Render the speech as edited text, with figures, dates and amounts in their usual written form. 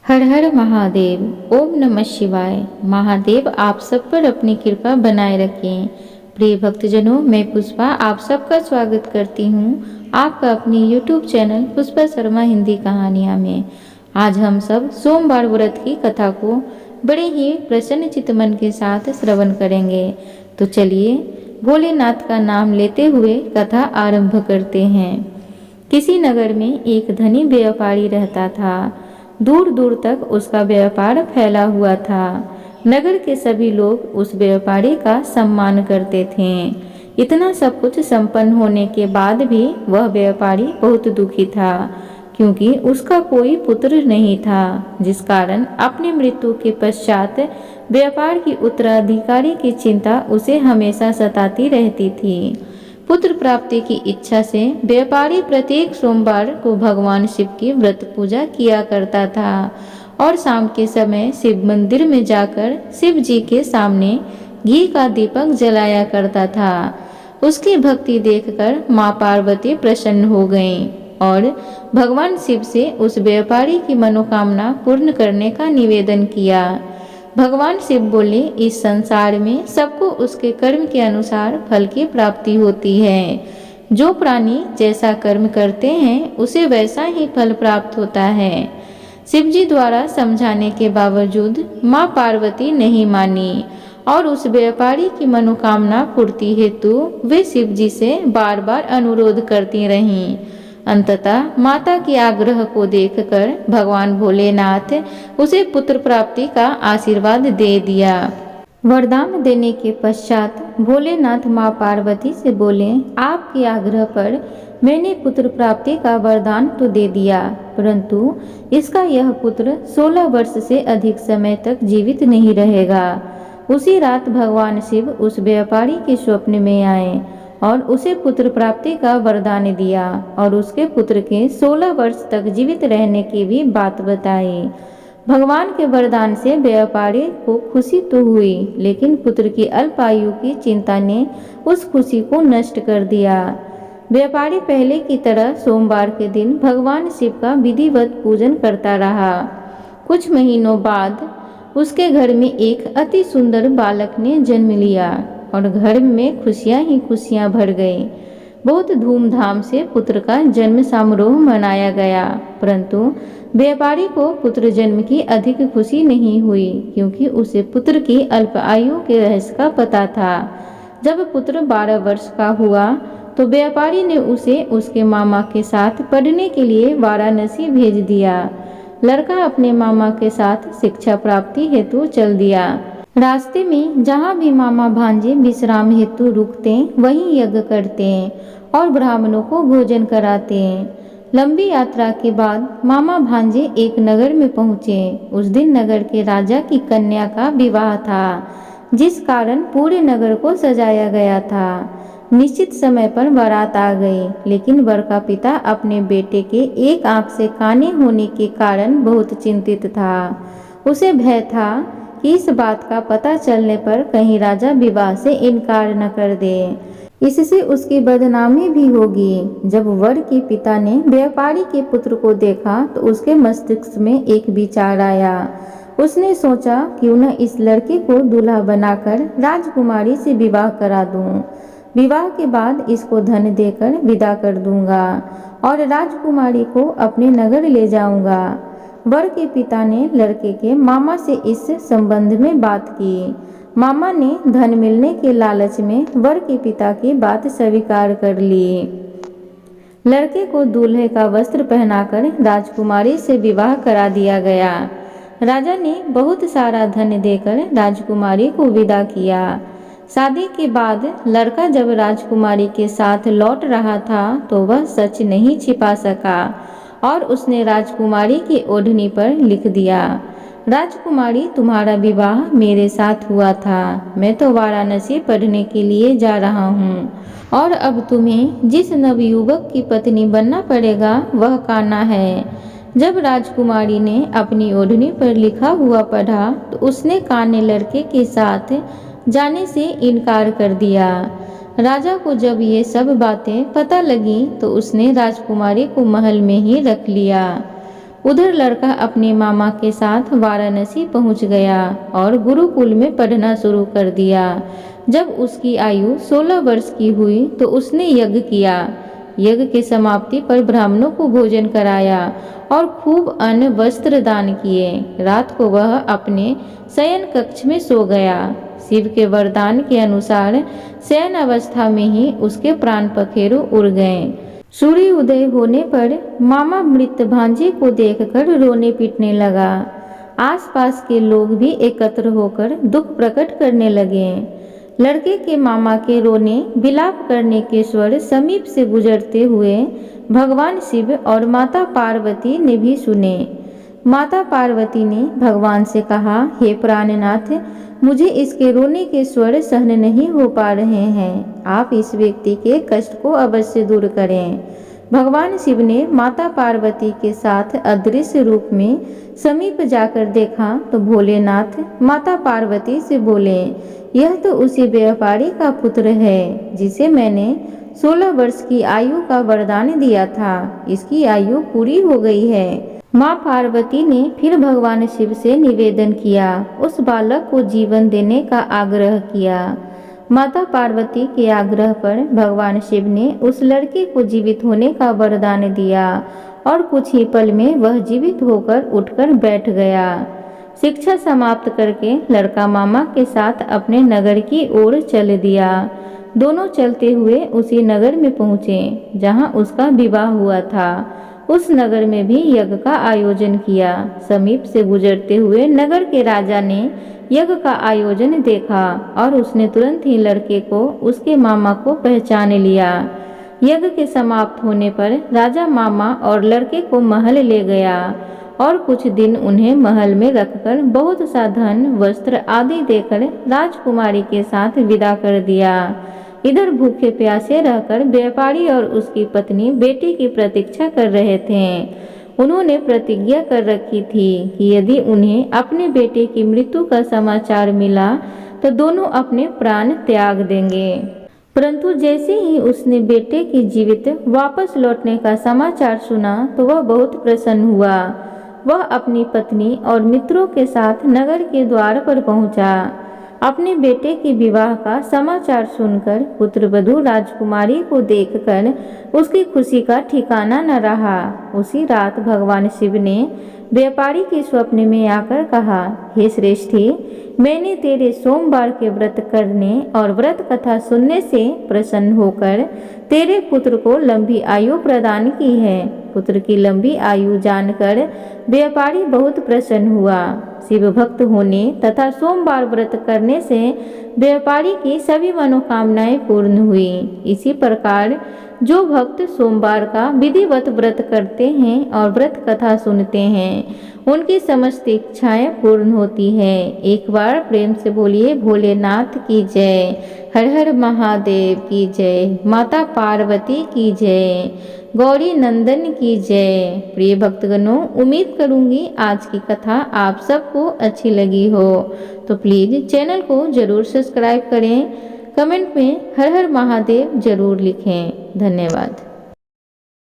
हर हर महादेव। ओम नमः शिवाय। महादेव आप सब पर अपनी कृपा बनाए रखें। प्रिय भक्तजनों, मैं पुष्पा आप सबका स्वागत करती हूँ आपका अपनी YouTube चैनल पुष्पा शर्मा हिंदी कहानियाँ में। आज हम सब सोमवार व्रत की कथा को बड़े ही प्रसन्न चित्त मन के साथ श्रवण करेंगे। तो चलिए भोलेनाथ का नाम लेते हुए कथा आरंभ करते हैं। किसी नगर में एक धनी व्यापारी रहता था। दूर दूर तक उसका व्यापार फैला हुआ था। नगर के सभी लोग उस व्यापारी का सम्मान करते थे। इतना सब कुछ संपन्न होने के बाद भी वह व्यापारी बहुत दुखी था, क्योंकि उसका कोई पुत्र नहीं था, जिस कारण अपनी मृत्यु के पश्चात व्यापार की उत्तराधिकारी की चिंता उसे हमेशा सताती रहती थी। पुत्र प्राप्ति की इच्छा से व्यापारी प्रत्येक सोमवार को भगवान शिव की व्रत पूजा किया करता था और शाम के समय शिव मंदिर में जाकर शिव जी के सामने घी का दीपक जलाया करता था। उसकी भक्ति देखकर माँ पार्वती प्रसन्न हो गईं और भगवान शिव से उस व्यापारी की मनोकामना पूर्ण करने का निवेदन किया। भगवान शिव बोले, इस संसार में सबको उसके कर्म के अनुसार फल की प्राप्ति होती है। जो प्राणी जैसा कर्म करते हैं उसे वैसा ही फल प्राप्त होता है। शिव जी द्वारा समझाने के बावजूद माँ पार्वती नहीं मानी और उस व्यापारी की मनोकामना पूर्ति हेतु वे शिव जी से बार बार अनुरोध करती रहीं। अंततः माता के आग्रह को देखकर भगवान भोलेनाथ उसे पुत्र प्राप्ति का आशीर्वाद दे दिया। वरदान देने के पश्चात भोलेनाथ माँ पार्वती से बोले, आपके आग्रह पर मैंने पुत्र प्राप्ति का वरदान तो दे दिया, परंतु इसका यह पुत्र 16 वर्ष से अधिक समय तक जीवित नहीं रहेगा। उसी रात भगवान शिव उस व्यापारी के स्वप्न में आए और उसे पुत्र प्राप्ति का वरदान दिया और उसके पुत्र के 16 वर्ष तक जीवित रहने की भी बात बताई। भगवान के वरदान से व्यापारी को खुशी तो हुई, लेकिन पुत्र की अल्प आयु की चिंता ने उस खुशी को नष्ट कर दिया। व्यापारी पहले की तरह सोमवार के दिन भगवान शिव का विधिवत पूजन करता रहा। कुछ महीनों बाद उसके घर में एक अति सुंदर बालक ने जन्म लिया और घर में खुशियां ही खुशियां भर गई। बहुत धूमधाम से पुत्र का जन्म समारोह मनाया गया, परंतु व्यापारी को पुत्र जन्म की अधिक खुशी नहीं हुई, क्योंकि उसे पुत्र की अल्प आयु के रहस्य का पता था। जब पुत्र 12 वर्ष का हुआ तो व्यापारी ने उसे उसके मामा के साथ पढ़ने के लिए वाराणसी भेज दिया। लड़का अपने मामा के साथ शिक्षा प्राप्ति हेतु चल दिया। रास्ते में जहाँ भी मामा भांजे विश्राम हेतु रुकते वहीं यज्ञ करते और ब्राह्मणों को भोजन कराते। लंबी यात्रा के बाद मामा भांजे एक नगर में पहुँचे। उस दिन नगर के राजा की कन्या का विवाह था, जिस कारण पूरे नगर को सजाया गया था। निश्चित समय पर बारात आ गई, लेकिन वर का पिता अपने बेटे के एक आंख से काने होने के कारण बहुत चिंतित था। उसे भय था कि इस बात का पता चलने पर कहीं राजा विवाह से इनकार न कर दे, इससे उसकी बदनामी भी होगी। जब वर के पिता ने व्यापारी के पुत्र को देखा तो उसके मस्तिष्क में एक विचार आया। उसने सोचा, क्यों न इस लड़के को दूल्हा बनाकर राजकुमारी से विवाह करा दूं। विवाह के बाद इसको धन देकर विदा कर दूंगा और राजकुमारी को अपने नगर ले जाऊंगा। वर के पिता ने लड़के के मामा से इस संबंध में बात की। मामा ने धन मिलने के लालच में वर के पिता की बात स्वीकार कर ली। लड़के को दूल्हे का वस्त्र पहनाकर राजकुमारी से विवाह करा दिया गया। राजा ने बहुत सारा धन देकर राजकुमारी को विदा किया। शादी के बाद लड़का जब राजकुमारी के साथ लौट रहा था तो वह सच नहीं छिपा सका और उसने राजकुमारी की ओढ़नी पर लिख दिया, राजकुमारी तुम्हारा विवाह मेरे साथ हुआ था। मैं तो वाराणसी पढ़ने के लिए जा रहा हूँ और अब तुम्हें जिस नवयुवक की पत्नी बनना पड़ेगा वह कान्हा है। जब राजकुमारी ने अपनी ओढ़नी पर लिखा हुआ पढ़ा तो उसने कान्हे लड़के के साथ जाने से इनकार कर दिया। राजा को जब ये सब बातें पता लगी तो उसने राजकुमारी को महल में ही रख लिया। उधर लड़का अपने मामा के साथ वाराणसी पहुंच गया और गुरुकुल में पढ़ना शुरू कर दिया। जब उसकी आयु 16 वर्ष की हुई तो उसने यज्ञ किया। यज्ञ की समाप्ति पर ब्राह्मणों को भोजन कराया और खूब अन्न वस्त्र दान किए। रात को वह अपने शयन कक्ष में सो गया। शिव के वरदान के अनुसार शयन अवस्था में ही उसके प्राण पखेरु उड़ गए। सूर्य उदय होने पर मामा मृत भांजे को देखकर रोने पीटने लगा। आसपास के लोग भी एकत्र होकर दुख प्रकट करने लगे। लड़के के मामा के रोने विलाप करने के स्वर समीप से गुजरते हुए भगवान शिव और माता पार्वती ने भी सुने। माता पार्वती ने भगवान से कहा, हे प्राणनाथ, मुझे इसके रोने के स्वर सहन नहीं हो पा रहे हैं। आप इस व्यक्ति के कष्ट को अवश्य दूर करें। भगवान शिव ने माता पार्वती के साथ अदृश्य रूप में समीप जाकर देखा तो भोलेनाथ माता पार्वती से बोले, यह तो उसी व्यापारी का पुत्र है जिसे मैंने 16 वर्ष की आयु का वरदान दिया था। इसकी आयु पूरी हो गई है। माँ पार्वती ने फिर भगवान शिव से निवेदन किया, उस बालक को जीवन देने का आग्रह किया। माता पार्वती के आग्रह पर भगवान शिव ने उस लड़के को जीवित होने का वरदान दिया और कुछ ही पल में वह जीवित होकर उठकर बैठ गया। शिक्षा समाप्त करके लड़का मामा के साथ अपने नगर की ओर चल दिया। दोनों चलते हुए उसी नगर में पहुँचे जहाँ उसका विवाह हुआ था। उस नगर में भी यज्ञ का आयोजन किया। समीप से गुजरते हुए नगर के राजा ने यज्ञ का आयोजन देखा और उसने तुरंत ही लड़के को उसके मामा को पहचान लिया। यज्ञ के समाप्त होने पर राजा मामा और लड़के को महल ले गया और कुछ दिन उन्हें महल में रखकर बहुत सा धन, वस्त्र आदि देकर राजकुमारी के साथ विदा कर दिया। इधर भूखे प्यासे रहकर व्यापारी और उसकी पत्नी बेटे की प्रतीक्षा कर रहे थे। उन्होंने प्रतिज्ञा कर रखी थी कि यदि उन्हें अपने बेटे की मृत्यु का समाचार मिला तो दोनों अपने प्राण त्याग देंगे। परंतु जैसे ही उसने बेटे के जीवित वापस लौटने का समाचार सुना तो वह बहुत प्रसन्न हुआ। वह अपनी पत्नी और मित्रों के साथ नगर के द्वार पर पहुंचा। अपने बेटे के विवाह का समाचार सुनकर पुत्रवधू राजकुमारी को देखकर उसकी खुशी का ठिकाना न रहा। उसी रात भगवान शिव ने व्यापारी के स्वप्न में आकर कहा, हे श्रेष्ठी, मैंने तेरे सोमवार के व्रत करने और व्रत कथा सुनने से प्रसन्न होकर तेरे पुत्र को लंबी आयु प्रदान की है। पुत्र की लंबी आयु जानकर व्यापारी बहुत प्रसन्न हुआ। शिव भक्त होने तथा सोमवार व्रत करने से व्यापारी की सभी मनोकामनाएं पूर्ण हुई। इसी प्रकार जो भक्त सोमवार का विधिवत व्रत करते हैं और व्रत कथा सुनते हैं उनकी समस्त इच्छाएं पूर्ण होती है। एक बार प्रेम से बोलिए भोलेनाथ की जय, हर हर महादेव की जय, माता पार्वती की जय, गौरी नंदन की जय। प्रिय भक्तगणों, उम्मीद करूंगी आज की कथा आप सबको अच्छी लगी हो, तो प्लीज़ चैनल को जरूर सब्सक्राइब करें। कमेंट में हर हर महादेव जरूर लिखें। धन्यवाद।